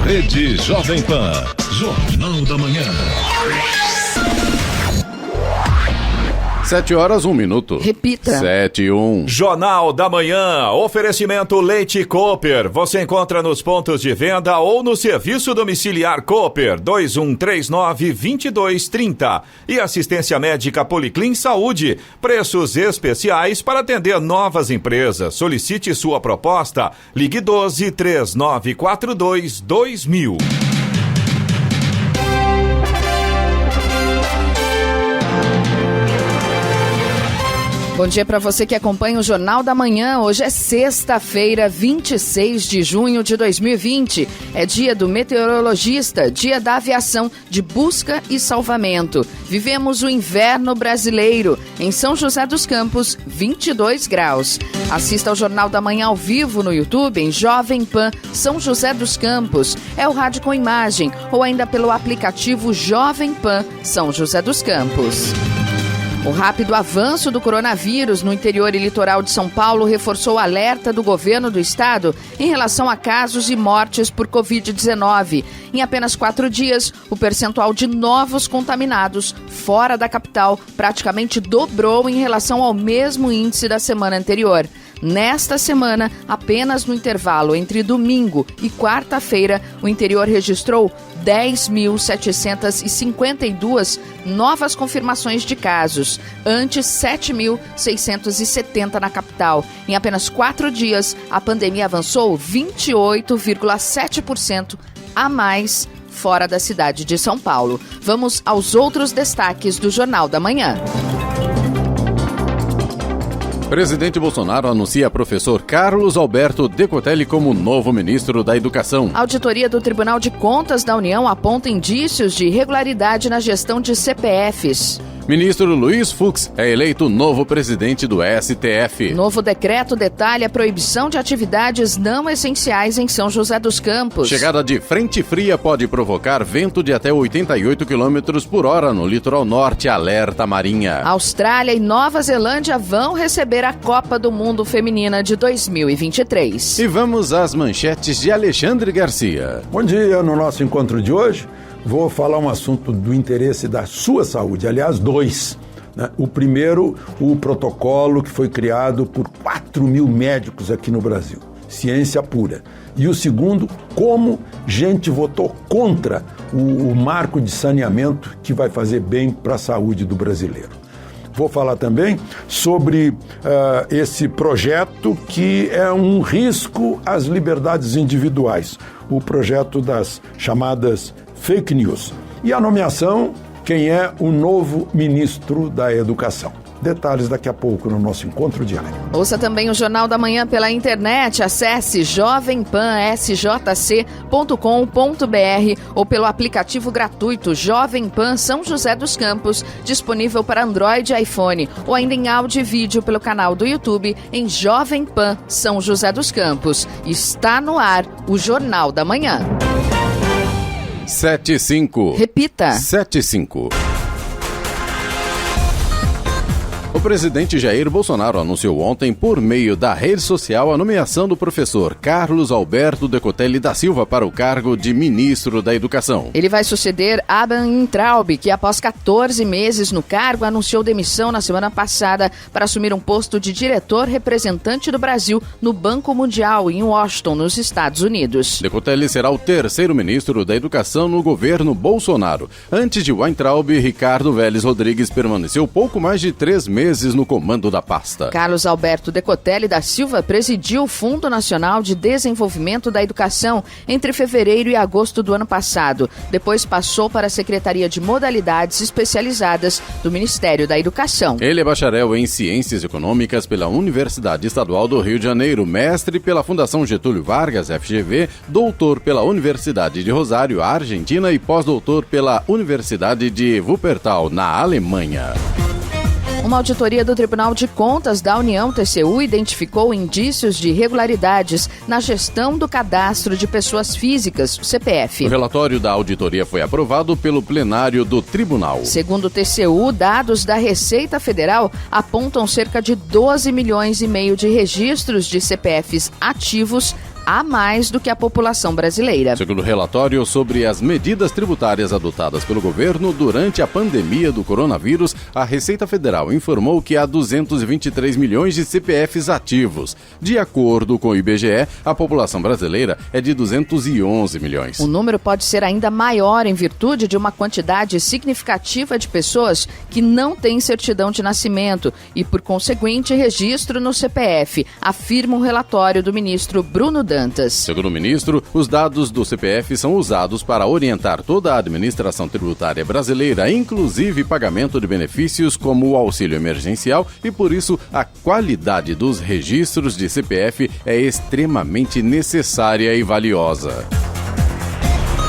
Rede Jovem Pan, Jornal da Manhã. 7h01. Repita. 7h01. Jornal da Manhã, oferecimento Leite Cooper. Você encontra nos pontos de venda ou no serviço domiciliar Cooper, 2139-2230. E assistência médica Policlin Saúde. Preços especiais para atender novas empresas. Solicite sua proposta. Ligue 12-3942-2000. Bom dia para você que acompanha o Jornal da Manhã. Hoje é sexta-feira, 26 de junho de 2020. É dia do meteorologista, dia da aviação de busca e salvamento. Vivemos o inverno brasileiro. Em São José dos Campos, 22 graus. Assista ao Jornal da Manhã ao vivo no YouTube em Jovem Pan São José dos Campos. É o rádio com imagem ou ainda pelo aplicativo Jovem Pan São José dos Campos. O rápido avanço do coronavírus no interior e litoral de São Paulo reforçou o alerta do governo do estado em relação a casos e mortes por Covid-19. Em apenas 4 dias, o percentual de novos contaminados fora da capital praticamente dobrou em relação ao mesmo índice da semana anterior. Nesta semana, apenas no intervalo entre domingo e quarta-feira, o interior registrou 10.752 novas confirmações de casos, antes 7.670 na capital. Em apenas 4 dias, a pandemia avançou 28,7% a mais fora da cidade de São Paulo. Vamos aos outros destaques do Jornal da Manhã. Presidente Bolsonaro anuncia professor Carlos Alberto Decotelli como novo ministro da Educação. A auditoria do Tribunal de Contas da União aponta indícios de irregularidade na gestão de CPFs. Ministro Luiz Fux é eleito novo presidente do STF. Novo decreto detalha a proibição de atividades não essenciais em São José dos Campos. Chegada de frente fria pode provocar vento de até 88 km por hora no litoral norte, alerta Marinha. Austrália e Nova Zelândia vão receber a Copa do Mundo Feminina de 2023. E vamos às manchetes de Alexandre Garcia. Bom dia, no nosso encontro de hoje vou falar um assunto do interesse da sua saúde, aliás, 2. Né? O primeiro, o protocolo que foi criado por 4.000 médicos aqui no Brasil, ciência pura. E o segundo, como gente votou contra o marco de saneamento que vai fazer bem para a saúde do brasileiro. Vou falar também sobre esse projeto que é um risco às liberdades individuais, o projeto das chamadas fake news. E a nomeação, quem é o novo ministro da Educação. Detalhes daqui a pouco no nosso encontro diário. Ouça também o Jornal da Manhã pela internet. Acesse jovempansjc.com.br ou pelo aplicativo gratuito Jovem Pan São José dos Campos, disponível para Android e iPhone, ou ainda em áudio e vídeo pelo canal do YouTube em Jovem Pan São José dos Campos. Está no ar o Jornal da Manhã. 7h05. Repita. 7h05. O presidente Jair Bolsonaro anunciou ontem, por meio da rede social, a nomeação do professor Carlos Alberto Decotelli da Silva para o cargo de ministro da Educação. Ele vai suceder Abraham Weintraub, que após 14 meses no cargo, anunciou demissão na semana passada para assumir um posto de diretor representante do Brasil no Banco Mundial, em Washington, nos Estados Unidos. Decotelli será o terceiro ministro da Educação no governo Bolsonaro. Antes de Weintraub, Ricardo Vélez Rodrigues permaneceu pouco mais de 3 meses no comando da pasta. Carlos Alberto Decotelli da Silva presidiu o Fundo Nacional de Desenvolvimento da Educação entre fevereiro e agosto do ano passado. Depois passou para a Secretaria de Modalidades Especializadas do Ministério da Educação. Ele é bacharel em Ciências Econômicas pela Universidade Estadual do Rio de Janeiro, mestre pela Fundação Getúlio Vargas, FGV, doutor pela Universidade de Rosário, Argentina, e pós-doutor pela Universidade de Wuppertal, na Alemanha. Uma auditoria do Tribunal de Contas da União, TCU, identificou indícios de irregularidades na gestão do cadastro de pessoas físicas, o CPF. O relatório da auditoria foi aprovado pelo plenário do tribunal. Segundo o TCU, dados da Receita Federal apontam cerca de 12 milhões e meio de registros de CPFs ativos a mais do que a população brasileira. Segundo o relatório sobre as medidas tributárias adotadas pelo governo durante a pandemia do coronavírus, a Receita Federal informou que há 223 milhões de CPFs ativos. De acordo com o IBGE, a população brasileira é de 211 milhões. O número pode ser ainda maior em virtude de uma quantidade significativa de pessoas que não têm certidão de nascimento e, por conseguinte, registro no CPF, afirma o relatório do ministro Bruno Dantas. Segundo o ministro, os dados do CPF são usados para orientar toda a administração tributária brasileira, inclusive pagamento de benefícios como o auxílio emergencial, e por isso a qualidade dos registros de CPF é extremamente necessária e valiosa.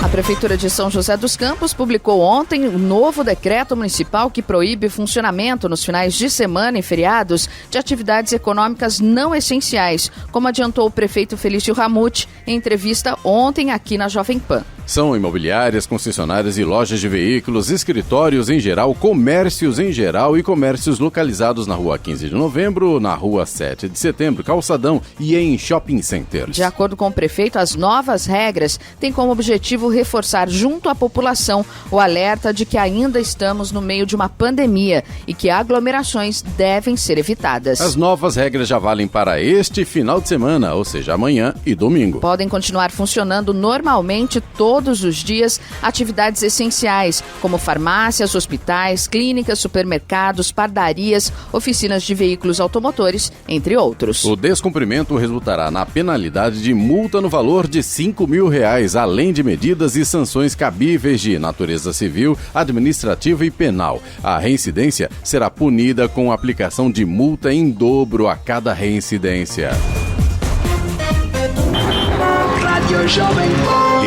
A Prefeitura de São José dos Campos publicou ontem um novo decreto municipal que proíbe o funcionamento nos finais de semana e feriados de atividades econômicas não essenciais, como adiantou o prefeito Felício Ramute em entrevista ontem aqui na Jovem Pan. São imobiliárias, concessionárias e lojas de veículos, escritórios em geral, comércios em geral e comércios localizados na Rua 15 de Novembro, na Rua 7 de Setembro, Calçadão e em shopping centers. De acordo com o prefeito, as novas regras têm como objetivo reforçar junto à população o alerta de que ainda estamos no meio de uma pandemia e que aglomerações devem ser evitadas. As novas regras já valem para este final de semana, ou seja, amanhã e domingo. Podem continuar funcionando normalmente todos os dias atividades essenciais, como farmácias, hospitais, clínicas, supermercados, padarias, oficinas de veículos automotores, entre outros. O descumprimento resultará na penalidade de multa no valor de R$5 mil, além de medidas e sanções cabíveis de natureza civil, administrativa e penal. A reincidência será punida com a aplicação de multa em dobro a cada reincidência.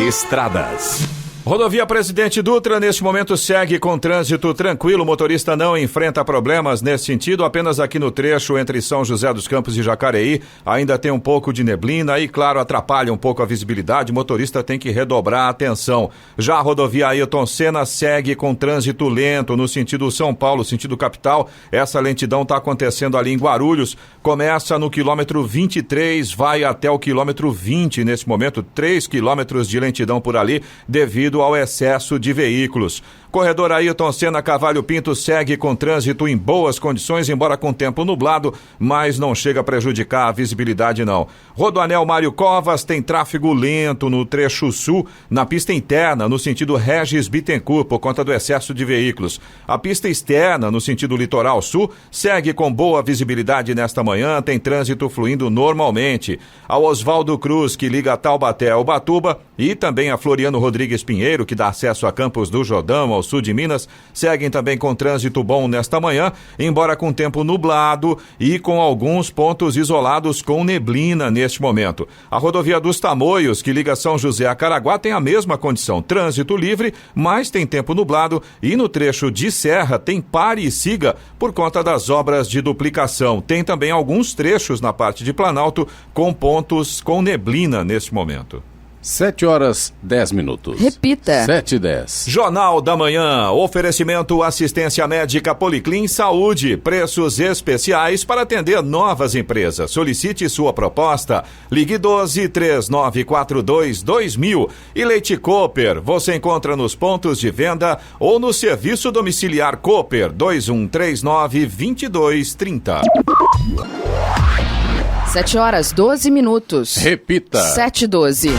Estradas. Rodovia Presidente Dutra, neste momento, segue com trânsito tranquilo. O motorista não enfrenta problemas nesse sentido. Apenas aqui no trecho entre São José dos Campos e Jacareí ainda tem um pouco de neblina e, claro, atrapalha um pouco a visibilidade. O motorista tem que redobrar a atenção. Já a rodovia Ailton Senna segue com trânsito lento no sentido São Paulo, sentido capital. Essa lentidão está acontecendo ali em Guarulhos. Começa no quilômetro 23, vai até o quilômetro 20 nesse momento. 3 quilômetros de lentidão por ali devido ao excesso de veículos. Corredor Ailton Senna Cavalho Pinto segue com trânsito em boas condições, embora com tempo nublado, mas não chega a prejudicar a visibilidade não. Rodoanel Mário Covas tem tráfego lento no trecho sul, na pista interna, no sentido Regis Bittencourt, por conta do excesso de veículos. A pista externa, no sentido litoral sul, segue com boa visibilidade nesta manhã, tem trânsito fluindo normalmente. A Oswaldo Cruz, que liga Taubaté ao Ubatuba, e também a Floriano Rodrigues Pinheiro, que dá acesso a Campos do Jordão, ao sul de Minas, seguem também com trânsito bom nesta manhã, embora com tempo nublado e com alguns pontos isolados com neblina neste momento. A rodovia dos Tamoios, que liga São José a Caraguá, tem a mesma condição, trânsito livre, mas tem tempo nublado, e no trecho de Serra tem pare e siga por conta das obras de duplicação. Tem também alguns trechos na parte de Planalto com pontos com neblina neste momento. 7h10. Repita. 7h10. Jornal da Manhã. Oferecimento assistência médica Policlin Saúde. Preços especiais para atender novas empresas. Solicite sua proposta. Ligue 12-3942-2000. E Leite Cooper. Você encontra nos pontos de venda ou no serviço domiciliar Cooper 2139-2230. 7h12. Repita. 7h12.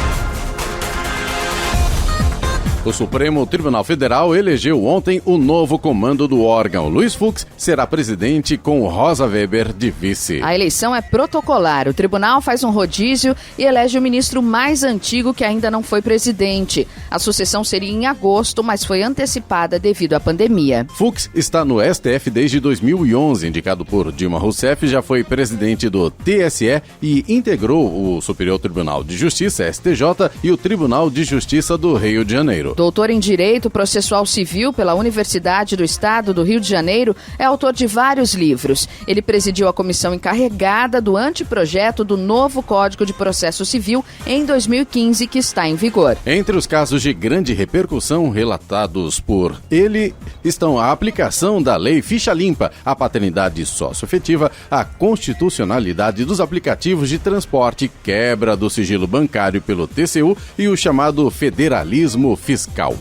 O Supremo Tribunal Federal elegeu ontem o novo comando do órgão. Luiz Fux será presidente com Rosa Weber de vice. A eleição é protocolar. O tribunal faz um rodízio e elege o ministro mais antigo que ainda não foi presidente. A sucessão seria em agosto, mas foi antecipada devido à pandemia. Fux está no STF desde 2011, indicado por Dilma Rousseff, já foi presidente do TSE e integrou o Superior Tribunal de Justiça, STJ, e o Tribunal de Justiça do Rio de Janeiro. Doutor em Direito Processual Civil pela Universidade do Estado do Rio de Janeiro, é autor de vários livros. Ele presidiu a comissão encarregada do anteprojeto do novo Código de Processo Civil em 2015, que está em vigor. Entre os casos de grande repercussão relatados por ele estão a aplicação da Lei Ficha Limpa, a paternidade socioafetiva, a constitucionalidade dos aplicativos de transporte, quebra do sigilo bancário pelo TCU e o chamado federalismo fiscal.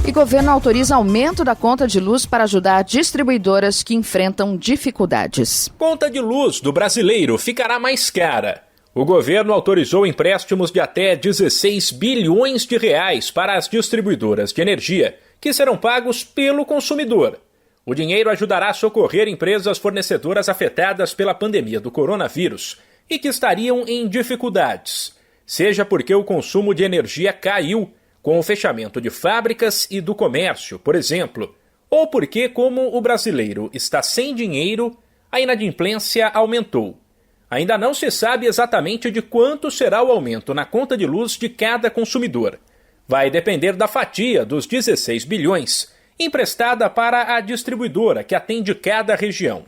E governo autoriza aumento da conta de luz para ajudar distribuidoras que enfrentam dificuldades. Conta de luz do brasileiro ficará mais cara. O governo autorizou empréstimos de até 16 bilhões de reais para as distribuidoras de energia, que serão pagos pelo consumidor. O dinheiro ajudará a socorrer empresas fornecedoras afetadas pela pandemia do coronavírus e que estariam em dificuldades, seja porque o consumo de energia caiu com o fechamento de fábricas e do comércio, por exemplo, ou porque, como o brasileiro está sem dinheiro, a inadimplência aumentou. Ainda não se sabe exatamente de quanto será o aumento na conta de luz de cada consumidor. Vai depender da fatia dos 16 bilhões emprestada para a distribuidora que atende cada região.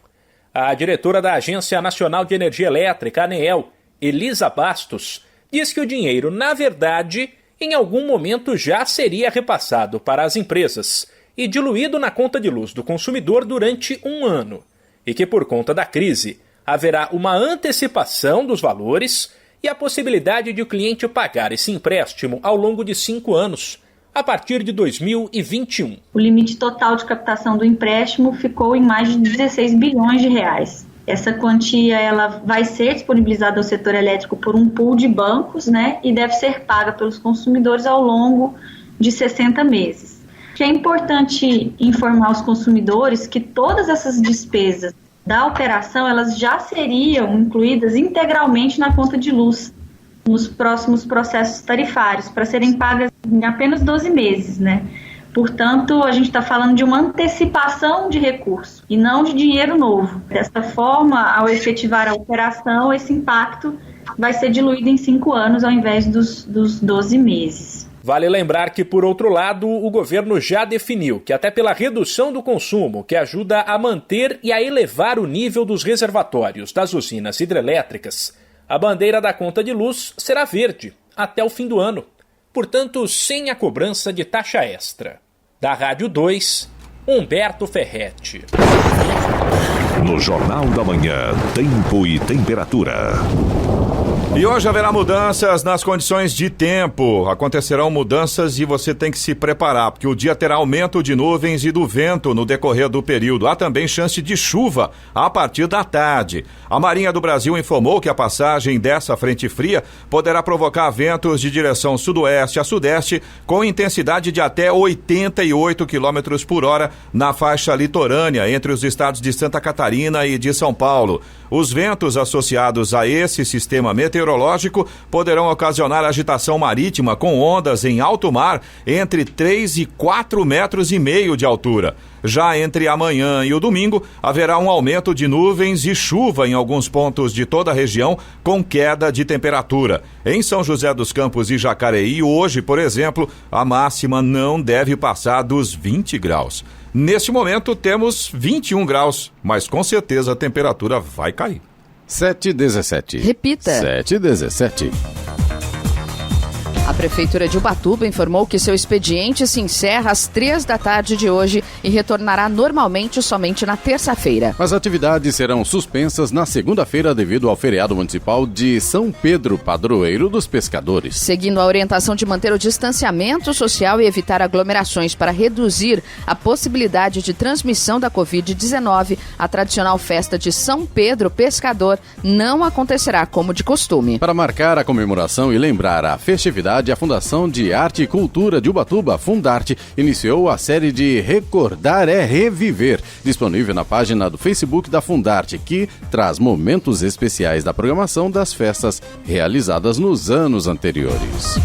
A diretora da Agência Nacional de Energia Elétrica, ANEEL, Elisa Bastos, diz que o dinheiro, na verdade, em algum momento já seria repassado para as empresas e diluído na conta de luz do consumidor durante um ano, e que por conta da crise haverá uma antecipação dos valores e a possibilidade de o cliente pagar esse empréstimo ao longo de 5 anos, a partir de 2021. O limite total de captação do empréstimo ficou em mais de 16 bilhões de reais. Essa quantia ela vai ser disponibilizada ao setor elétrico por um pool de bancos, e deve ser paga pelos consumidores ao longo de 60 meses. É importante informar os consumidores que todas essas despesas da operação elas já seriam incluídas integralmente na conta de luz nos próximos processos tarifários, para serem pagas em apenas 12 meses, Portanto, a gente está falando de uma antecipação de recurso e não de dinheiro novo. Dessa forma, ao efetivar a operação, esse impacto vai ser diluído em 5 anos ao invés dos 12 meses. Vale lembrar que, por outro lado, o governo já definiu que até pela redução do consumo, que ajuda a manter e a elevar o nível dos reservatórios das usinas hidrelétricas, a bandeira da conta de luz será verde até o fim do ano, portanto, sem a cobrança de taxa extra. Da Rádio 2, Humberto Ferretti. No Jornal da Manhã, tempo e temperatura. E hoje haverá mudanças nas condições de tempo. Acontecerão mudanças e você tem que se preparar, porque o dia terá aumento de nuvens e do vento no decorrer do período. Há também chance de chuva a partir da tarde. A Marinha do Brasil informou que a passagem dessa frente fria poderá provocar ventos de direção sudoeste a sudeste com intensidade de até 88 km por hora na faixa litorânea entre os estados de Santa Catarina e de São Paulo. Os ventos associados a esse sistema meteorológico poderão ocasionar agitação marítima com ondas em alto mar entre 3 e 4,5 metros de altura. Já entre amanhã e o domingo, haverá um aumento de nuvens e chuva em alguns pontos de toda a região, com queda de temperatura. Em São José dos Campos e Jacareí, hoje, por exemplo, a máxima não deve passar dos 20 graus. Neste momento, temos 21 graus, mas com certeza a temperatura vai cair. 7h17. Repita. 7h17. A Prefeitura de Ubatuba informou que seu expediente se encerra às 3 da tarde de hoje e retornará normalmente somente na terça-feira. As atividades serão suspensas na segunda-feira devido ao feriado municipal de São Pedro, padroeiro dos pescadores. Seguindo a orientação de manter o distanciamento social e evitar aglomerações para reduzir a possibilidade de transmissão da Covid-19, a tradicional festa de São Pedro Pescador não acontecerá como de costume. Para marcar a comemoração e lembrar a festividade, a Fundação de Arte e Cultura de Ubatuba, Fundarte, iniciou a série de Recordar é Reviver, disponível na página do Facebook da Fundarte, que traz momentos especiais da programação das festas realizadas nos anos anteriores.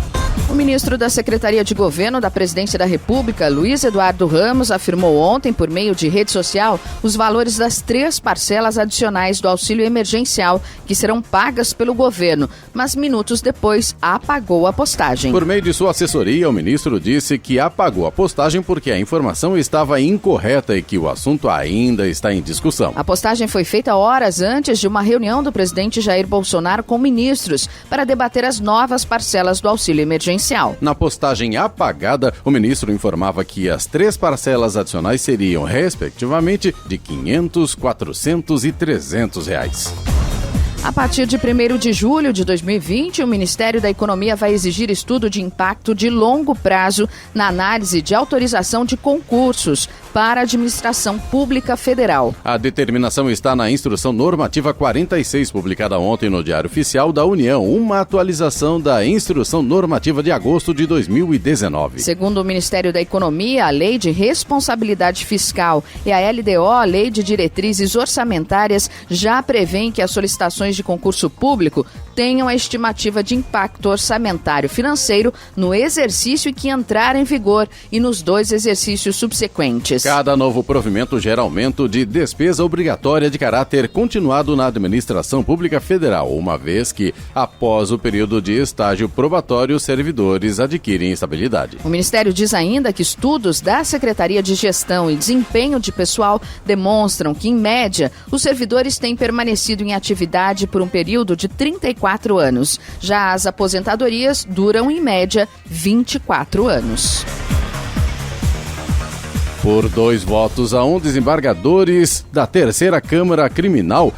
O ministro da Secretaria de Governo da Presidência da República, Luiz Eduardo Ramos, afirmou ontem, por meio de rede social, os valores das 3 parcelas adicionais do auxílio emergencial que serão pagas pelo governo, mas minutos depois apagou a postagem. Por meio de sua assessoria, o ministro disse que apagou a postagem porque a informação estava incorreta e que o assunto ainda está em discussão. A postagem foi feita horas antes de uma reunião do presidente Jair Bolsonaro com ministros para debater as novas parcelas do auxílio emergencial. Na postagem apagada, o ministro informava que as 3 parcelas adicionais seriam, respectivamente, de R$ 500, R$ 400 e R$ 300. A partir de 1º de julho de 2020, o Ministério da Economia vai exigir estudo de impacto de longo prazo na análise de autorização de concursos para a administração pública federal. A determinação está na Instrução Normativa 46, publicada ontem no Diário Oficial da União, uma atualização da Instrução Normativa de agosto de 2019. Segundo o Ministério da Economia, a Lei de Responsabilidade Fiscal e a LDO, a Lei de Diretrizes Orçamentárias, já prevêem que as solicitações de concurso público tenham a estimativa de impacto orçamentário financeiro no exercício que entrar em vigor e nos 2 exercícios subsequentes. Cada novo provimento gera aumento de despesa obrigatória de caráter continuado na administração pública federal, uma vez que, após o período de estágio probatório, os servidores adquirem estabilidade. O Ministério diz ainda que estudos da Secretaria de Gestão e Desempenho de Pessoal demonstram que, em média, os servidores têm permanecido em atividade por um período de 34 anos. Já as aposentadorias duram, em média, 24 anos. Por 2 votos a 1, desembargadores da 3ª Câmara Criminal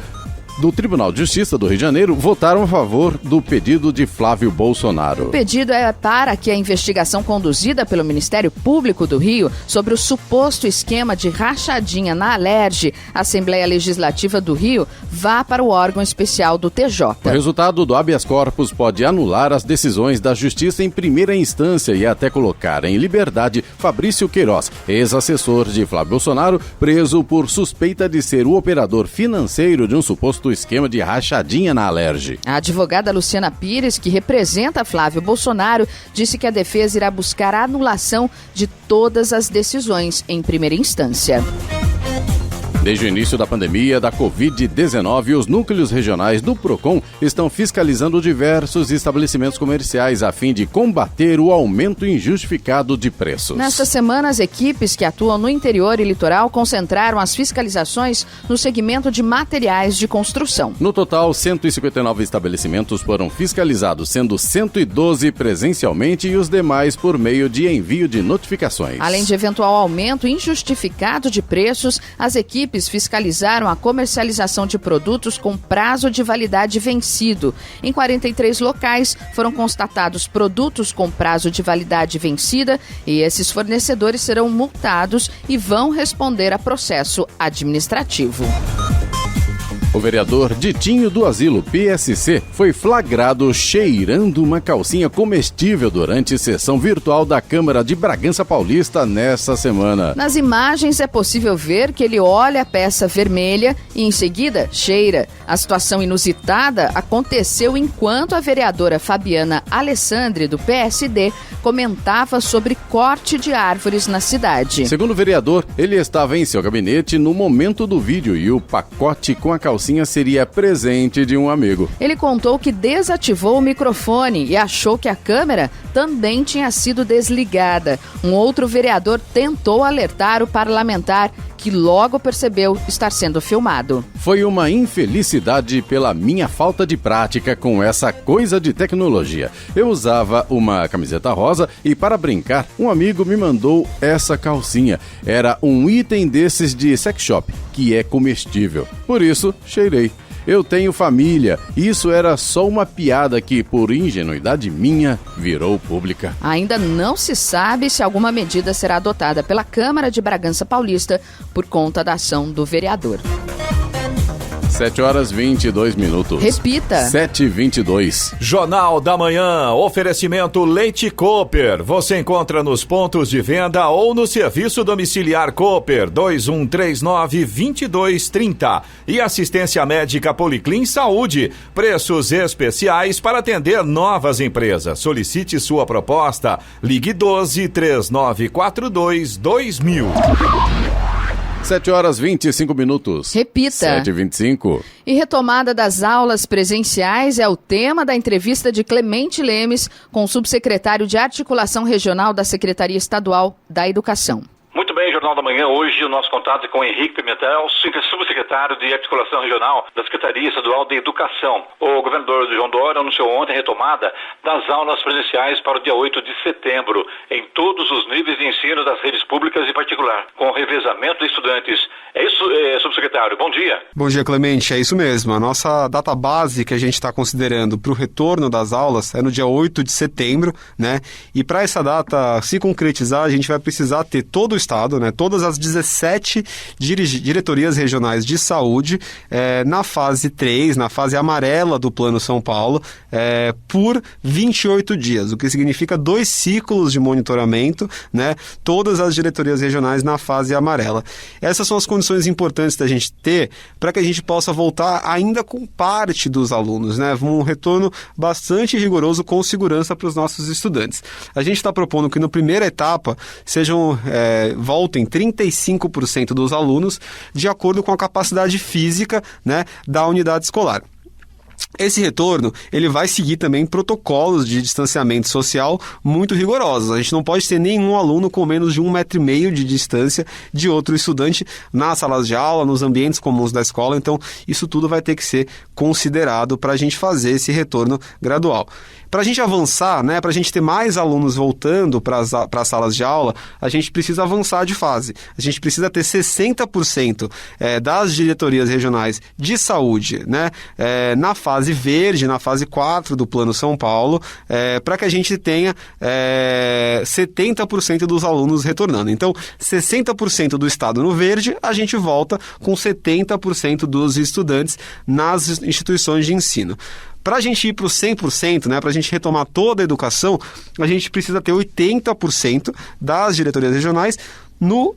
do Tribunal de Justiça do Rio de Janeiro votaram a favor do pedido de Flávio Bolsonaro. O pedido é para que a investigação conduzida pelo Ministério Público do Rio sobre o suposto esquema de rachadinha na Alerj, Assembleia Legislativa do Rio, vá para o órgão especial do TJ. O resultado do habeas corpus pode anular as decisões da Justiça em primeira instância e até colocar em liberdade Fabrício Queiroz, ex-assessor de Flávio Bolsonaro, preso por suspeita de ser o operador financeiro de um suposto esquema de rachadinha na Alerj. A advogada Luciana Pires, que representa Flávio Bolsonaro, disse que a defesa irá buscar a anulação de todas as decisões em primeira instância. Desde o início da pandemia da Covid-19, os núcleos regionais do PROCON estão fiscalizando diversos estabelecimentos comerciais a fim de combater o aumento injustificado de preços. Nesta semana, as equipes que atuam no interior e litoral concentraram as fiscalizações no segmento de materiais de construção. No total, 159 estabelecimentos foram fiscalizados, sendo 112 presencialmente e os demais por meio de envio de notificações. Além de eventual aumento injustificado de preços, as equipes fiscalizaram a comercialização de produtos com prazo de validade vencido. Em 43 locais foram constatados produtos com prazo de validade vencida e esses fornecedores serão multados e vão responder a processo administrativo. O vereador Ditinho do Asilo, PSC, foi flagrado cheirando uma calcinha comestível durante sessão virtual da Câmara de Bragança Paulista nesta semana. Nas imagens é possível ver que ele olha a peça vermelha e em seguida cheira. A situação inusitada aconteceu enquanto a vereadora Fabiana Alessandri, do PSD, comentava sobre corte de árvores na cidade. Segundo o vereador, ele estava em seu gabinete no momento do vídeo e o pacote com a calcinha seria presente de um amigo. Ele contou que desativou o microfone e achou que a câmera também tinha sido desligada. Um outro vereador tentou alertar o parlamentar, que logo percebeu estar sendo filmado. Foi uma infelicidade pela minha falta de prática com essa coisa de tecnologia. Eu usava uma camiseta rosa e, para brincar, um amigo me mandou essa calcinha. Era um item desses de sex shop, que é comestível. Por isso, cheirei. Eu tenho família. Isso era só uma piada que, por ingenuidade minha, virou pública. Ainda não se sabe se alguma medida será adotada pela Câmara de Bragança Paulista por conta da ação do vereador. 7h22. Repita. 7h22. Jornal da Manhã, oferecimento Leite Cooper. Você encontra nos pontos de venda ou no serviço domiciliar Cooper 2139-2230. E assistência médica Policlin Saúde. Preços especiais para atender novas empresas. Solicite sua proposta. Ligue 12-3942-2000. 7h25. Repita. 7h25. E retomada das aulas presenciais é o tema da entrevista de Clemente Lemes com o subsecretário de Articulação Regional da Secretaria Estadual da Educação. Muito bem, Jornal da Manhã. Hoje o nosso contato é com Henrique Pimentel, subsecretário de Articulação Regional da Secretaria Estadual de Educação. O governador João Dória anunciou ontem a retomada das aulas presenciais para o dia 8 de setembro, em todos os níveis de ensino das redes públicas e particular, com o revezamento de estudantes. É isso, subsecretário. Bom dia. Bom dia, Clemente. É isso mesmo. A nossa data base que a gente está considerando para o retorno das aulas é no dia 8 de setembro, né? E para essa data se concretizar, a gente vai precisar ter todo o Estado, né, todas as 17 diretorias regionais de saúde na fase 3, na fase amarela do Plano São Paulo, por 28 dias, o que significa 2 ciclos de monitoramento, né, todas as diretorias regionais na fase amarela. Essas são as condições importantes da gente ter para que a gente possa voltar ainda com parte dos alunos, né, um retorno bastante rigoroso com segurança para os nossos estudantes. A gente está propondo que na primeira etapa voltem 35% dos alunos de acordo com a capacidade física, né, da unidade escolar. Esse retorno, ele vai seguir também protocolos de distanciamento social muito rigorosos. A gente não pode ter nenhum aluno com menos de 1,5 m de distância de outro estudante nas salas de aula, nos ambientes comuns da escola. Então, isso tudo vai ter que ser considerado para a gente fazer esse retorno gradual. Para a gente avançar, né, para a gente ter mais alunos voltando para as salas de aula, a gente precisa avançar de fase. A gente precisa ter 60% das diretorias regionais de saúde, né, na fase verde, na fase 4 do Plano São Paulo, para que a gente tenha 70% dos alunos retornando. Então, 60% do estado no verde, a gente volta com 70% dos estudantes nas instituições de ensino. Para a gente ir para o 100%, né, para a gente retomar toda a educação, a gente precisa ter 80% das diretorias regionais no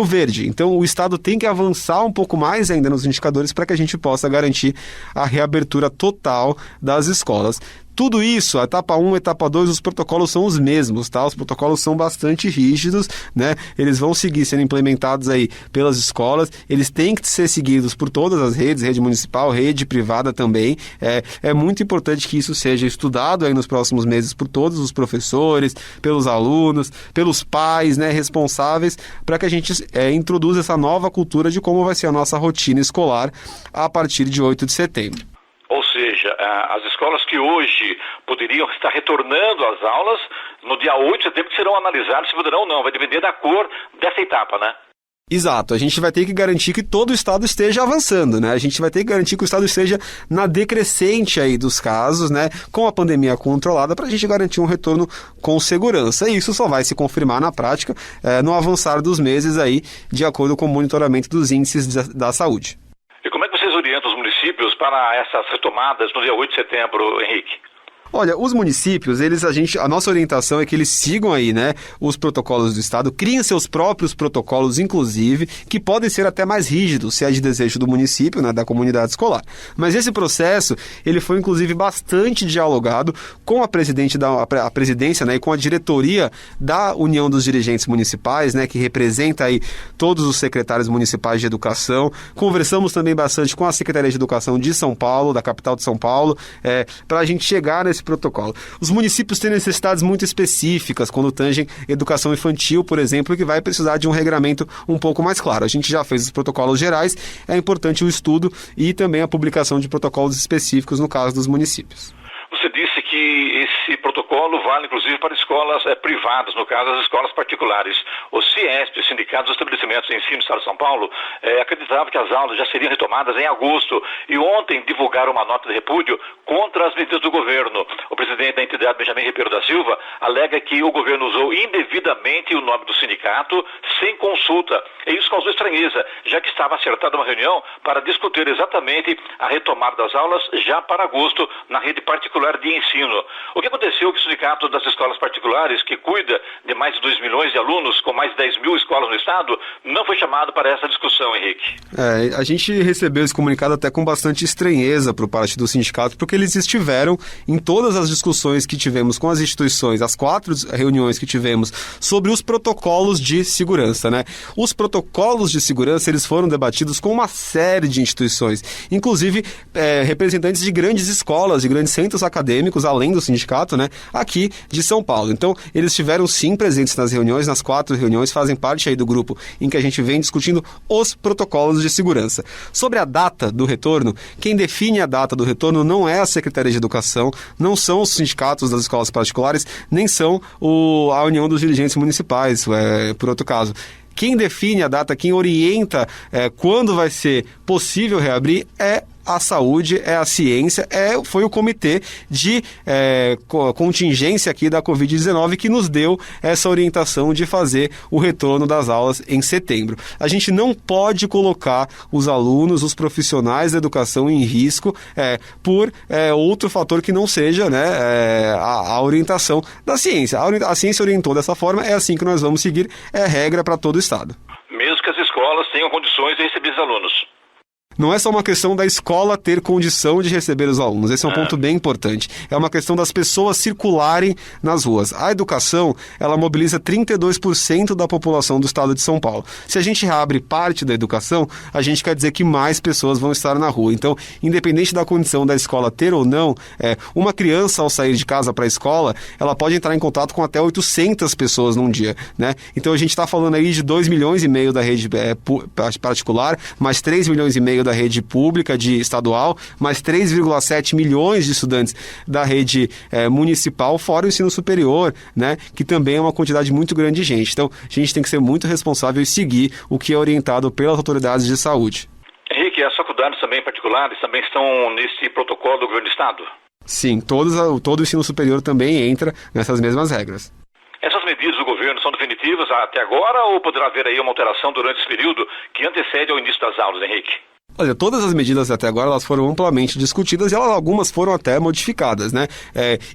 verde. Então, o Estado tem que avançar um pouco mais ainda nos indicadores para que a gente possa garantir a reabertura total das escolas. Tudo isso, a etapa 1, a etapa 2, os protocolos são os mesmos, tá? Os protocolos são bastante rígidos, né? Eles vão seguir sendo implementados aí pelas escolas, eles têm que ser seguidos por todas as redes, rede municipal, rede privada também. É muito importante que isso seja estudado aí nos próximos meses por todos os professores, pelos alunos, pelos pais, né, responsáveis, para que a gente introduza essa nova cultura de como vai ser a nossa rotina escolar a partir de 8 de setembro. Ou seja, as escolas que hoje poderiam estar retornando às aulas, no dia 8 de setembro serão analisadas se poderão ou não. Vai depender da cor dessa etapa, né? Exato, a gente vai ter que garantir que todo o Estado esteja avançando, né? A gente vai ter que garantir que o Estado esteja na decrescente aí dos casos, né? Com a pandemia controlada, para a gente garantir um retorno com segurança. E isso só vai se confirmar na prática no avançar dos meses aí, de acordo com o monitoramento dos índices da saúde. E como é que vocês orientam os municípios para essas retomadas no dia 8 de setembro, Henrique? Olha, os municípios, a nossa orientação é que eles sigam aí, né, os protocolos do Estado, criem seus próprios protocolos, inclusive, que podem ser até mais rígidos, se é de desejo do município, né, da comunidade escolar. Mas esse processo, ele foi, inclusive, bastante dialogado com a presidência, né, e com a diretoria da União dos Dirigentes Municipais, né, que representa aí todos os secretários municipais de educação. Conversamos também bastante com a Secretaria de Educação de São Paulo, da capital de São Paulo, para a gente chegar nesse protocolo. Os municípios têm necessidades muito específicas quando tangem educação infantil, por exemplo, que vai precisar de um regramento um pouco mais claro. A gente já fez os protocolos gerais, é importante o estudo e também a publicação de protocolos específicos no caso dos municípios. Você disse que esse protocolo protocolo vale, inclusive, para escolas privadas, no caso, as escolas particulares. O CIESP, o Sindicato dos Estabelecimentos de Ensino do Estado de São Paulo, acreditava que as aulas já seriam retomadas em agosto e ontem divulgaram uma nota de repúdio contra as medidas do governo. O presidente da entidade, Benjamin Ribeiro da Silva, alega que o governo usou indevidamente o nome do sindicato sem consulta. E isso causou estranheza, já que estava acertada uma reunião para discutir exatamente a retomada das aulas já para agosto na rede particular de ensino. O que aconteceu é que o Sindicato das Escolas Particulares, que cuida de mais de 2 milhões de alunos, com mais de 10 mil escolas no estado, não foi chamado para essa discussão, Henrique. A gente recebeu esse comunicado até com bastante estranheza por parte do sindicato, porque eles estiveram em todas as discussões que tivemos com as instituições, as 4 reuniões que tivemos sobre os protocolos de segurança, né? Os protocolos de segurança, eles foram debatidos com uma série de instituições, inclusive representantes de grandes escolas, de grandes centros acadêmicos, além do sindicato, né, aqui de São Paulo. Então, eles estiveram sim presentes nas reuniões, nas 4 reuniões, fazem parte aí do grupo em que a gente vem discutindo os protocolos de segurança. Sobre a data do retorno, quem define a data do retorno não é a Secretaria de Educação, não são os sindicatos das escolas particulares, nem são a União dos Dirigentes Municipais, por outro caso. Quem define a data, quem orienta quando vai ser possível reabrir é a saúde, é a ciência, foi o comitê de contingência aqui da Covid-19 que nos deu essa orientação de fazer o retorno das aulas em setembro. A gente não pode colocar os alunos, os profissionais da educação em risco por outro fator que não seja, né, a orientação da ciência. A ciência orientou dessa forma, é assim que nós vamos seguir, é regra para todo o estado. Mesmo que as escolas tenham condições de receber os alunos. Não é só uma questão da escola ter condição de receber os alunos, esse é um ponto bem importante. É uma questão das pessoas circularem nas ruas. A educação, ela mobiliza 32% da população do estado de São Paulo. Se a gente reabre parte da educação, a gente quer dizer que mais pessoas vão estar na rua. Então, independente da condição da escola ter ou não, uma criança ao sair de casa para a escola, ela pode entrar em contato com até 800 pessoas num dia, né? Então, a gente está falando aí de 2,5 milhões da rede particular, mais 3,5 milhões da rede pública estadual, mais 3,7 milhões de estudantes da rede municipal, fora o ensino superior, né, que também é uma quantidade muito grande de gente. Então, a gente tem que ser muito responsável e seguir o que é orientado pelas autoridades de saúde. Henrique, as faculdades também particulares também estão nesse protocolo do governo do estado? Sim, todo o ensino superior também entra nessas mesmas regras. Essas medidas do governo são definitivas até agora ou poderá haver aí uma alteração durante esse período que antecede ao início das aulas, Henrique? Olha, todas as medidas até agora elas foram amplamente discutidas e algumas foram até modificadas, né?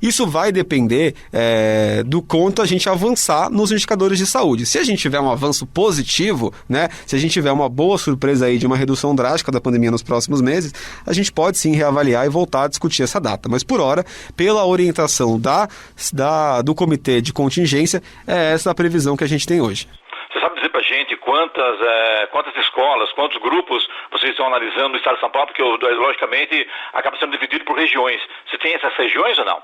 Isso vai depender do quanto a gente avançar nos indicadores de saúde. Se a gente tiver um avanço positivo, né? Se a gente tiver uma boa surpresa aí de uma redução drástica da pandemia nos próximos meses, a gente pode sim reavaliar e voltar a discutir essa data. Mas por hora, pela orientação do comitê de contingência, é essa a previsão que a gente tem hoje. Você sabe dizer pra gente quantas escolas, quantos grupos vocês estão analisando no estado de São Paulo? Porque, logicamente, acaba sendo dividido por regiões. Você tem essas regiões ou não?